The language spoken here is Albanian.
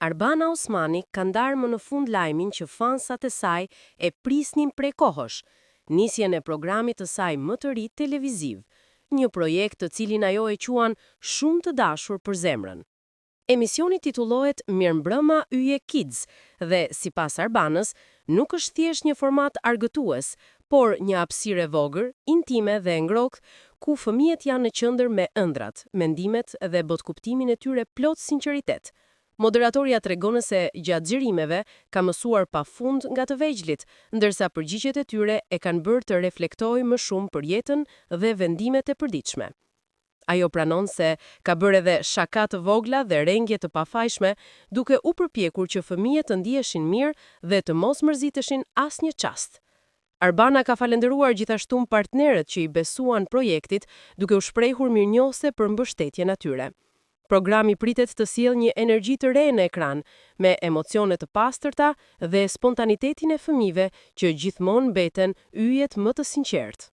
Arbana Osmani ka ndarë më në fund lajmin që fansat e saj e prisnin prej kohësh, nisjen e programit të saj më të ri televiziv, një projekt të cilin ajo e quan shumë të dashur për zemrën. Emisioni titullohet Mirëmbrëma Yje Kids dhe, sipas Arbanës, nuk është thjesht një format argëtues, por një hapësirë e vogël, intime dhe ngrohtë, ku fëmijët janë në qendër me ëndrat, mendimet dhe botkuptimin e tyre plot sinqeritet. Moderatorja tregon se gjatë xhirimeve ka mësuar pafund nga të vegjëlit, ndërsa përgjigjet e tyre e kanë bërë të reflektojë më shumë për jetën dhe vendimet e përditshme. Ajo pranon se ka bërë edhe shaka të vogla dhe rengje të pafajshme, duke u përpjekur që fëmijët të ndiheshin mirë dhe të mos mërziteshin asnjë çast. Arbana ka falendëruar gjithashtu partnerët që i besuan projektit, duke u shprehur mirënjohëse për mbështetjen e tyre. Programi pritet të sjellë një energji të re në ekran, me emocione të pastërta dhe spontanitetin e fëmijëve që gjithmonë mbeten yjet më të sinqertë.